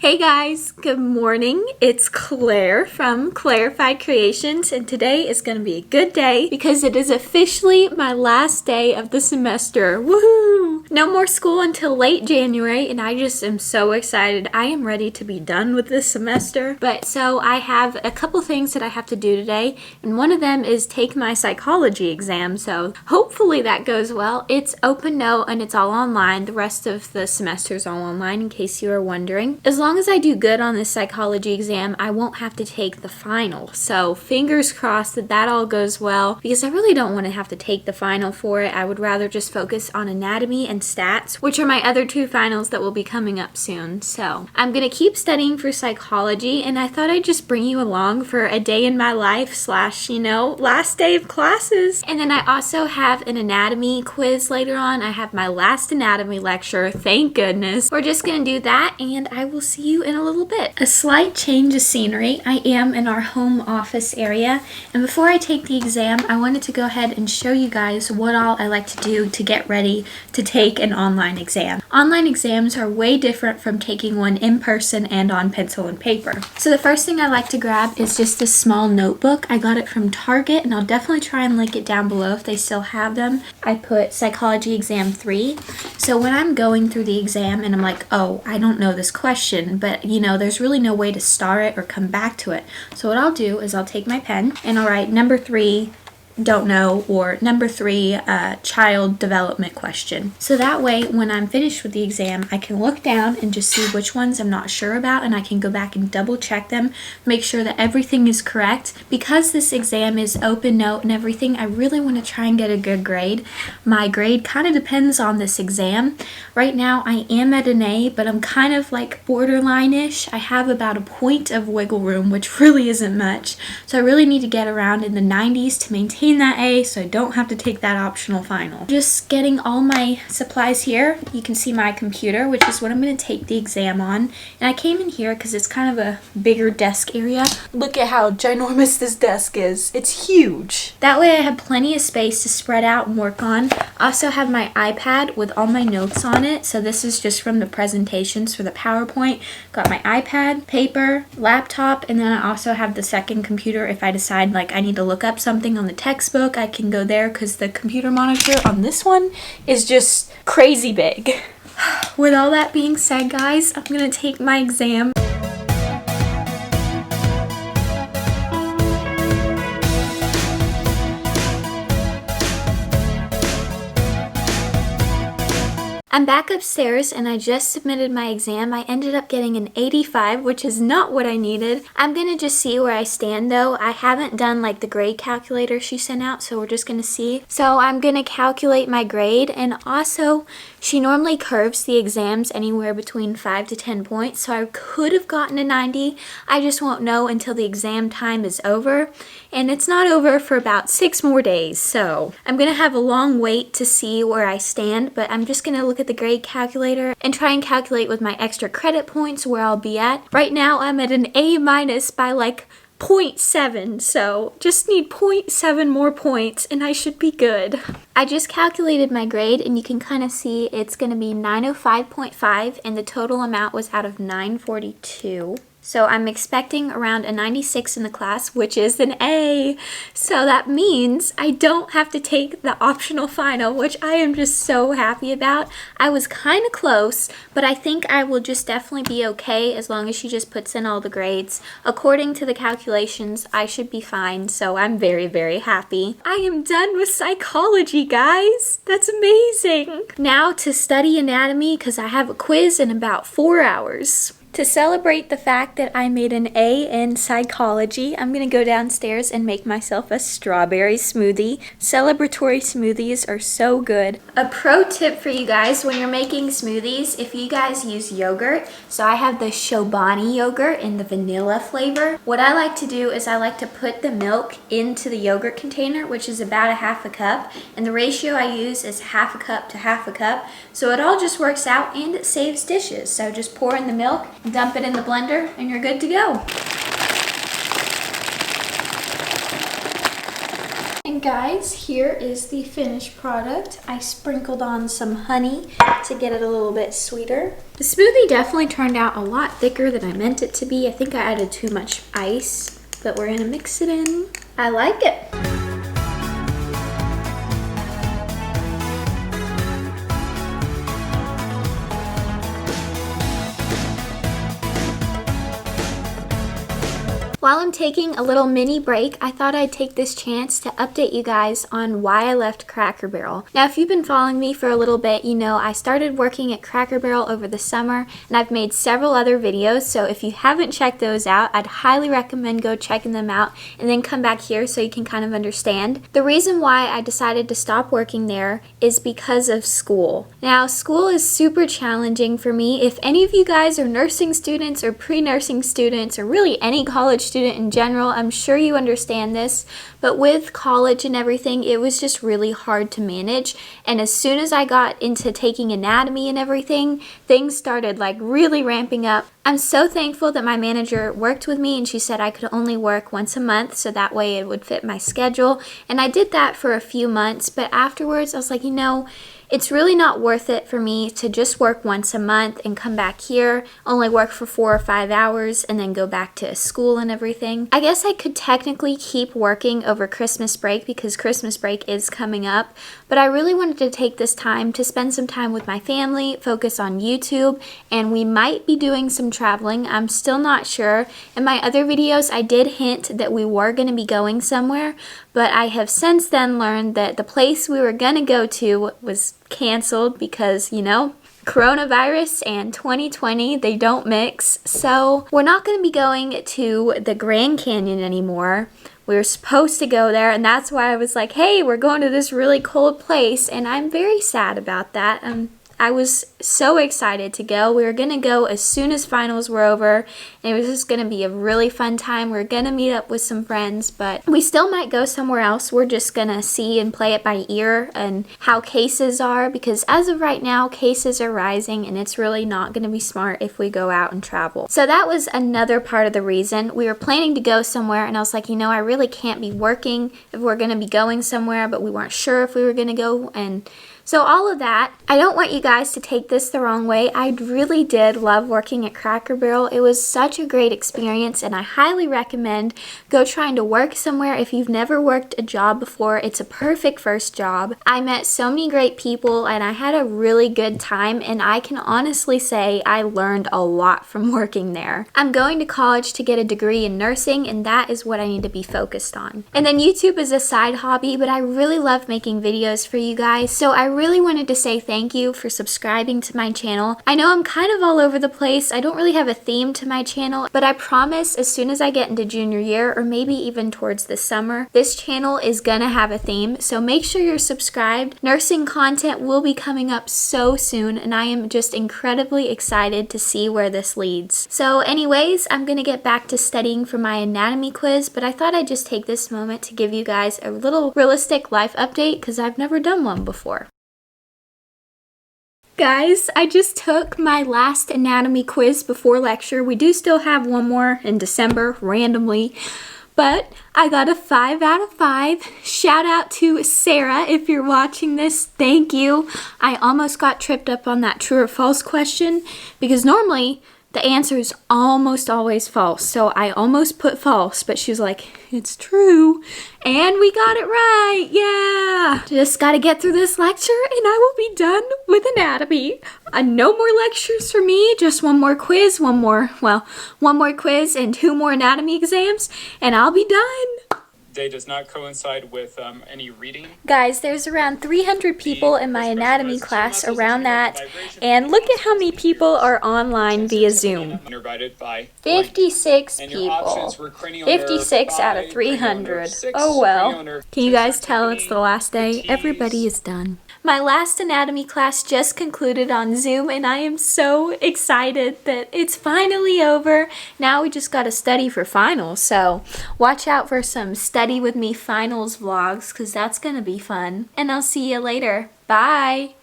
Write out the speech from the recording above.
Hey guys, good morning. It's Claire from Clairified Creations, and today is going to be a good day because it is officially my last day of the semester. Woohoo! No more school until late January, and I just am so excited. I am ready to be done with this semester. But so I have a couple things that I have to do today, and one of them is take my psychology exam. So hopefully that goes well. It's open note and it's all online. The rest of the semester is all online, in case you are wondering. As long as I do good on this psychology exam, I won't have to take the final. So fingers crossed that that all goes well, because I really don't want to have to take the final for it. I would rather just focus on anatomy and stats, which are my other two finals that will be coming up soon. So I'm going to keep studying for psychology, and I thought I'd just bring you along for a day in my life / last day of classes. And then I also have an anatomy quiz later on. I have my last anatomy lecture, thank goodness. We're just going to do that, and I will see you in a little bit. A slight change of scenery. I am in our home office area, and before I take the exam, I wanted to go ahead and show you guys what all I like to do to get ready to take an online exam. Online exams are way different from taking one in person and on pencil and paper. So the first thing I like to grab is just this small notebook. I got it from Target, and I'll definitely try and link it down below if they still have them. I put Psychology Exam 3. So when I'm going through the exam and I'm like, oh, I don't know this question, but there's really no way to star it or come back to it. So what I'll do is I'll take my pen and I'll write number 3, don't know, or number 3, child development question. So that way, when I'm finished with the exam, I can look down and just see which ones I'm not sure about, and I can go back and double check them, make sure that everything is correct. Because this exam is open note and everything, I really want to try and get a good grade. My grade kind of depends on this exam. Right now, I am at an A, but I'm kind of like borderline-ish. I have about a point of wiggle room, which really isn't much. So I really need to get around in the 90s to maintain that A, so I don't have to take that optional final. Just getting all my supplies here. You can see my computer, which is what I'm going to take the exam on. And I came in here because it's kind of a bigger desk area. Look at how ginormous this desk is. It's huge. That way I have plenty of space to spread out and work on. I also have my iPad with all my notes on it. So this is just from the presentations for the PowerPoint. Got my iPad, paper, laptop, and then I also have the second computer if I decide like I need to look up something on the textbook. I can go there because the computer monitor on this one is just crazy big. With all that being said, guys, I'm gonna take my exam. I'm back upstairs and I just submitted my exam. I ended up getting an 85, which is not what I needed. I'm gonna just see where I stand though. I haven't done like the grade calculator she sent out, so we're just gonna see. So I'm gonna calculate my grade, and also she normally curves the exams anywhere between 5 to 10 points, so I could have gotten a 90. I just won't know until the exam time is over, and it's not over for about 6 more days, so I'm gonna have a long wait to see where I stand, but I'm just gonna look at the grade calculator and try and calculate with my extra credit points where I'll be at. Right now I'm at an A- by like 0.7, so just need 0.7 more points and I should be good. I just calculated my grade and you can kind of see it's going to be 905.5, and the total amount was out of 942. So I'm expecting around a 96 in the class, which is an A. So that means I don't have to take the optional final, which I am just so happy about. I was kind of close, but I think I will just definitely be okay as long as she just puts in all the grades. According to the calculations, I should be fine, so I'm very, very happy. I am done with psychology, guys. That's amazing. Now to study anatomy, because I have a quiz in about 4 hours. To celebrate the fact that I made an A in psychology, I'm going to go downstairs and make myself a strawberry smoothie. Celebratory smoothies are so good. A pro tip for you guys when you're making smoothies, if you guys use yogurt, so I have the Chobani yogurt in the vanilla flavor. What I like to do is I like to put the milk into the yogurt container, which is about a half a cup, and the ratio I use is half a cup to half a cup. So it all just works out and it saves dishes. So just pour in the milk, dump it in the blender, and you're good to go. And guys, here is the finished product. I sprinkled on some honey to get it a little bit sweeter. The smoothie definitely turned out a lot thicker than I meant it to be. I think I added too much ice, but we're gonna mix it in. I like it. While I'm taking a little mini break, I thought I'd take this chance to update you guys on why I left Cracker Barrel. Now, if you've been following me for a little bit, you know I started working at Cracker Barrel over the summer, and I've made several other videos, so if you haven't checked those out, I'd highly recommend go checking them out and then come back here so you can kind of understand. The reason why I decided to stop working there is because of school. Now, school is super challenging for me. If any of you guys are nursing students or pre-nursing students or really any college student in general, I'm sure you understand this, but with college and everything, it was just really hard to manage. And as soon as I got into taking anatomy and everything, things started like really ramping up. I'm so thankful that my manager worked with me and she said I could only work once a month so that way it would fit my schedule. And I did that for a few months, but afterwards I was like, you know, it's really not worth it for me to just work once a month and come back here, only work for 4 or 5 hours, and then go back to school and everything. I guess I could technically keep working over Christmas break because Christmas break is coming up, but I really wanted to take this time to spend some time with my family, focus on YouTube, and we might be doing some traveling. I'm still not sure. In my other videos, I did hint that we were going to be going somewhere, but I have since then learned that the place we were going to go to was canceled because, you know, coronavirus and 2020, they don't mix. So we're not going to be going to the Grand Canyon anymore. We were supposed to go there, and that's why I was like, hey, we're going to this really cold place, and I'm very sad about that. I was so excited to go. We were going to go as soon as finals were over, and it was just going to be a really fun time. We're going to meet up with some friends, but we still might go somewhere else. We're just going to see and play it by ear and how cases are, because as of right now, cases are rising, and it's really not going to be smart if we go out and travel. So that was another part of the reason. We were planning to go somewhere, and I was like, you know, I really can't be working if we're going to be going somewhere, but we weren't sure if we were going to go, and so all of that, I don't want you guys to take this the wrong way. I really did love working at Cracker Barrel. It was such a great experience, and I highly recommend go trying to work somewhere if you've never worked a job before. It's a perfect first job. I met so many great people, and I had a really good time, and I can honestly say I learned a lot from working there. I'm going to college to get a degree in nursing, and that is what I need to be focused on. And then YouTube is a side hobby, but I really love making videos for you guys, so I really wanted to say thank you for subscribing to my channel. I know I'm kind of all over the place. I don't really have a theme to my channel, but I promise as soon as I get into junior year, or maybe even towards the summer, this channel is gonna have a theme, so make sure you're subscribed. Nursing content will be coming up so soon, and I am just incredibly excited to see where this leads. So anyways, I'm gonna get back to studying for my anatomy quiz, but I thought I'd just take this moment to give you guys a little realistic life update because I've never done one before. Guys, I just took my last anatomy quiz before lecture. We do still have one more in December, randomly, but I got a 5 out of 5. Shout out to Sarah if you're watching this. Thank you. I almost got tripped up on that true or false question because normally the answer is almost always false. So I almost put false, but she was like, it's true. And we got it right. Yeah. Just got to get through this lecture and I will be done with anatomy. No more lectures for me. Just one more quiz, one more quiz and 2 more anatomy exams and I'll be done. Day does not coincide with any reading. Guys, there's around 300 people in my anatomy class around that, and look at how many people are online via Zoom. 56 people. 56 out of 300. Oh well. Can you guys tell it's the last day? Everybody is done. My last anatomy class just concluded on Zoom, and I am so excited that it's finally over. Now we just gotta study for finals, so watch out for some study with me finals vlogs, because that's gonna be fun. And I'll see you later. Bye!